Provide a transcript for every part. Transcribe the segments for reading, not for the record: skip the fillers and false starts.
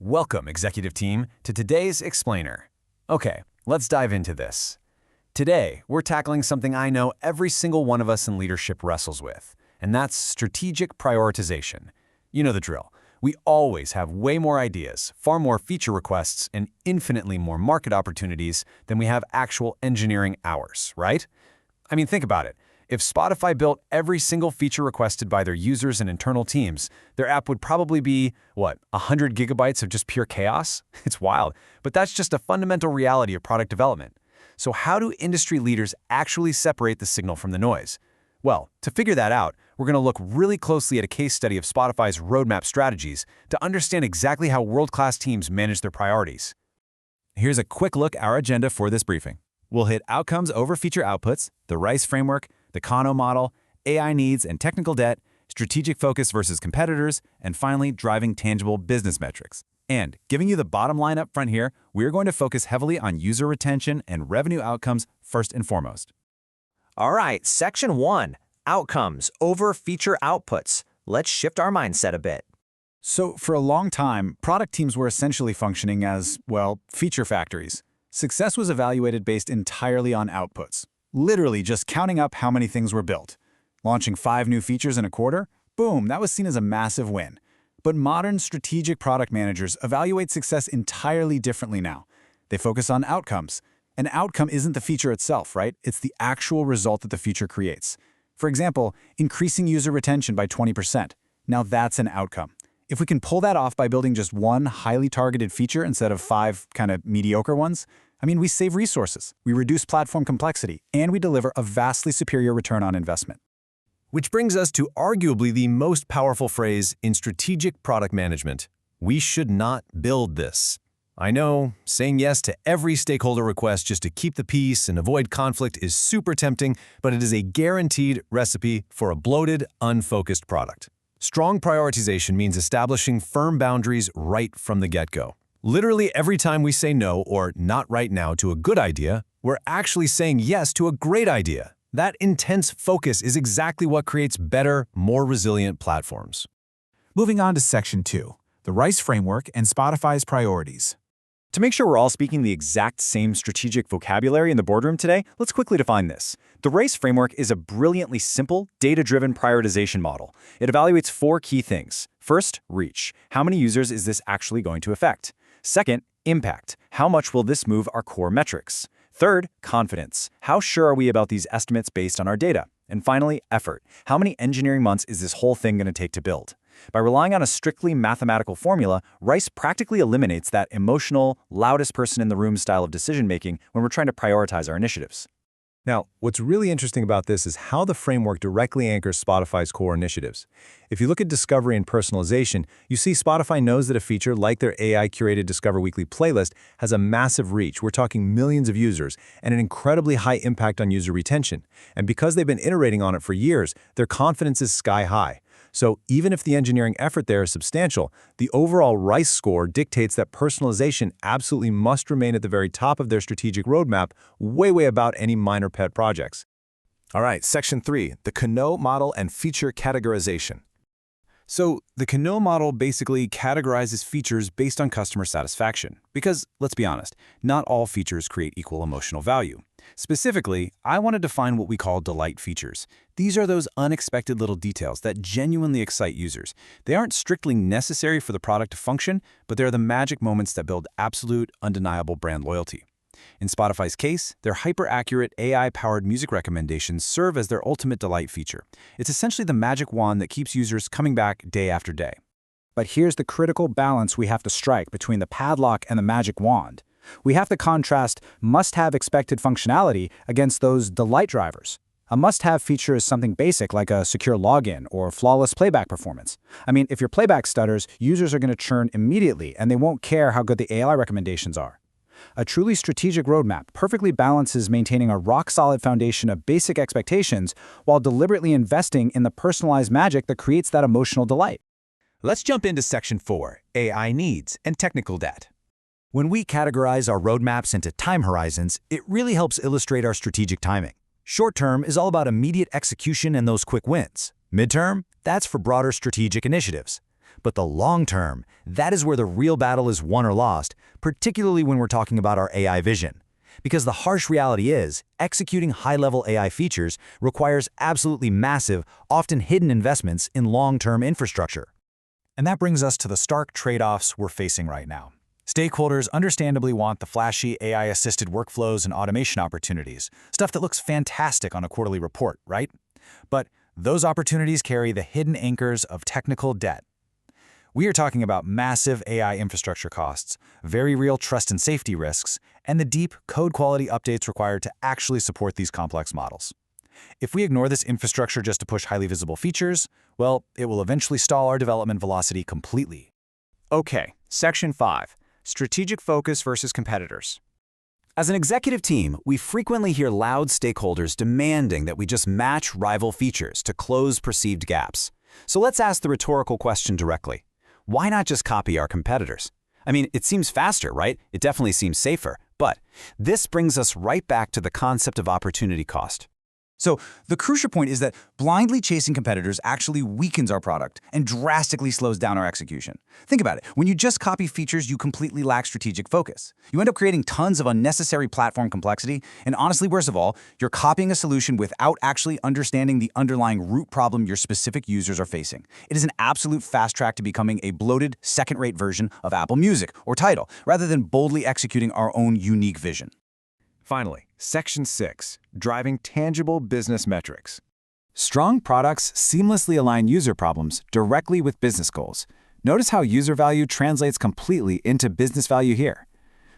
Welcome, executive team, to today's Explainer. Okay, let's dive into this. Today, we're tackling something I know every single one of us in leadership wrestles with, and that's strategic prioritization. You know the drill. We always have way more ideas, far more feature requests, and infinitely more market opportunities than we have actual engineering hours, right? I mean, think about it. If Spotify built every single feature requested by their users and internal teams, their app would probably be, 100 gigabytes of just pure chaos? It's wild, but that's just a fundamental reality of product development. So how do industry leaders actually separate the signal from the noise? Well, to figure that out, we're going to look really closely at a case study of Spotify's roadmap strategies to understand exactly how world-class teams manage their priorities. Here's a quick look at our agenda for this briefing. We'll hit outcomes over feature outputs, the RICE framework, the Kano Model, AI needs and technical debt, strategic focus versus competitors, and finally, driving tangible business metrics. And giving you the bottom line up front here, we're going to focus heavily on user retention and revenue outcomes first and foremost. All right, Section 1, Outcomes over Feature Outputs. Let's shift our mindset a bit. So for a long time, product teams were essentially functioning as, feature factories. Success was evaluated based entirely on outputs. Literally just counting up how many things were built. Launching 5 new features in a quarter? Boom, that was seen as a massive win. But modern strategic product managers evaluate success entirely differently now. They focus on outcomes. An outcome isn't the feature itself, right? It's the actual result that the feature creates. For example, increasing user retention by 20%. Now that's an outcome. If we can pull that off by building just one highly targeted feature instead of 5 kind of mediocre ones, we save resources, we reduce platform complexity, and we deliver a vastly superior return on investment. Which brings us to arguably the most powerful phrase in strategic product management. We should not build this. I know, saying yes to every stakeholder request just to keep the peace and avoid conflict is super tempting, but it is a guaranteed recipe for a bloated, unfocused product. Strong prioritization means establishing firm boundaries right from the get-go. Literally every time we say no or not right now to a good idea, we're actually saying yes to a great idea. That intense focus is exactly what creates better, more resilient platforms. Moving on to Section 2, the RICE framework and Spotify's priorities. To make sure we're all speaking the exact same strategic vocabulary in the boardroom today, let's quickly define this. The RICE framework is a brilliantly simple, data-driven prioritization model. It evaluates 4 key things. First, reach. How many users is this actually going to affect? Second, impact. How much will this move our core metrics? Third, confidence. How sure are we about these estimates based on our data? And finally, effort. How many engineering months is this whole thing going to take to build? By relying on a strictly mathematical formula, RICE practically eliminates that emotional, loudest person in the room style of decision-making when we're trying to prioritize our initiatives. Now, what's really interesting about this is how the framework directly anchors Spotify's core initiatives. If you look at discovery and personalization, you see Spotify knows that a feature like their AI-curated Discover Weekly playlist has a massive reach. We're talking millions of users and an incredibly high impact on user retention. And because they've been iterating on it for years, their confidence is sky high. So even if the engineering effort there is substantial, the overall RICE score dictates that personalization absolutely must remain at the very top of their strategic roadmap, way about any minor pet projects. All right, Section 3, the Kano Model and Feature Categorization. So the Kano model basically categorizes features based on customer satisfaction. Because, let's be honest, not all features create equal emotional value. Specifically, I want to define what we call delight features. These are those unexpected little details that genuinely excite users. They aren't strictly necessary for the product to function, but they're the magic moments that build absolute, undeniable brand loyalty. In Spotify's case, their hyper-accurate AI-powered music recommendations serve as their ultimate delight feature. It's essentially the magic wand that keeps users coming back day after day. But here's the critical balance we have to strike between the padlock and the magic wand. We have to contrast must-have expected functionality against those delight drivers. A must-have feature is something basic like a secure login or flawless playback performance. If your playback stutters, users are going to churn immediately and they won't care how good the AI recommendations are. A truly strategic roadmap perfectly balances maintaining a rock-solid foundation of basic expectations while deliberately investing in the personalized magic that creates that emotional delight. Let's jump into Section 4, AI needs and technical debt. When we categorize our roadmaps into time horizons, it really helps illustrate our strategic timing. Short term is all about immediate execution and those quick wins. Midterm, that's for broader strategic initiatives. But the long term, that is where the real battle is won or lost, particularly when we're talking about our AI vision. Because the harsh reality is, executing high-level AI features requires absolutely massive, often hidden investments in long-term infrastructure. And that brings us to the stark trade-offs we're facing right now. Stakeholders understandably want the flashy AI-assisted workflows and automation opportunities, stuff that looks fantastic on a quarterly report, right? But those opportunities carry the hidden anchors of technical debt. We are talking about massive AI infrastructure costs, very real trust and safety risks, and the deep code quality updates required to actually support these complex models. If we ignore this infrastructure just to push highly visible features, well, it will eventually stall our development velocity completely. Okay, Section 5. Strategic focus versus competitors. As an executive team, we frequently hear loud stakeholders demanding that we just match rival features to close perceived gaps. So let's ask the rhetorical question directly. Why not just copy our competitors? I mean, it seems faster, right? It definitely seems safer. But this brings us right back to the concept of opportunity cost. So the crucial point is that blindly chasing competitors actually weakens our product and drastically slows down our execution. Think about it. When you just copy features, you completely lack strategic focus. You end up creating tons of unnecessary platform complexity, and honestly, worst of all, you're copying a solution without actually understanding the underlying root problem your specific users are facing. It is an absolute fast track to becoming a bloated, second-rate version of Apple Music or Tidal, rather than boldly executing our own unique vision. Finally, Section 6, driving tangible business metrics. Strong products seamlessly align user problems directly with business goals. Notice how user value translates completely into business value here.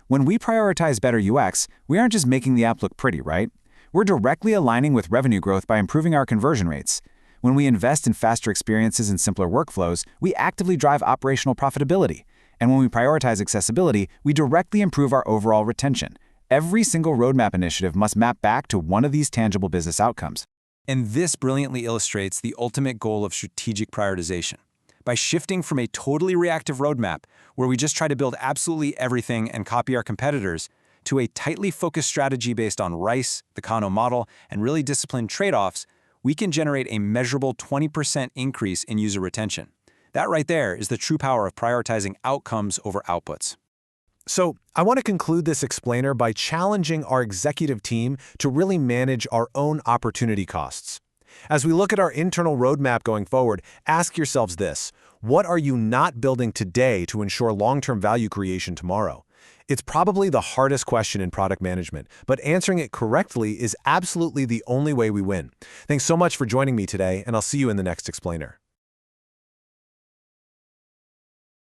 When we prioritize better UX, we aren't just making the app look pretty, right? We're directly aligning with revenue growth by improving our conversion rates. When we invest in faster experiences and simpler workflows, we actively drive operational profitability. And when we prioritize accessibility, we directly improve our overall retention. Every single roadmap initiative must map back to one of these tangible business outcomes. And this brilliantly illustrates the ultimate goal of strategic prioritization. By shifting from a totally reactive roadmap, where we just try to build absolutely everything and copy our competitors, to a tightly focused strategy based on RICE, the Kano Model, and really disciplined trade-offs, we can generate a measurable 20% increase in user retention. That right there is the true power of prioritizing outcomes over outputs. So, I want to conclude this explainer by challenging our executive team to really manage our own opportunity costs. As we look at our internal roadmap going forward, ask yourselves this: what are you not building today to ensure long-term value creation tomorrow? It's probably the hardest question in product management, but answering it correctly is absolutely the only way we win. Thanks so much for joining me today, and I'll see you in the next explainer.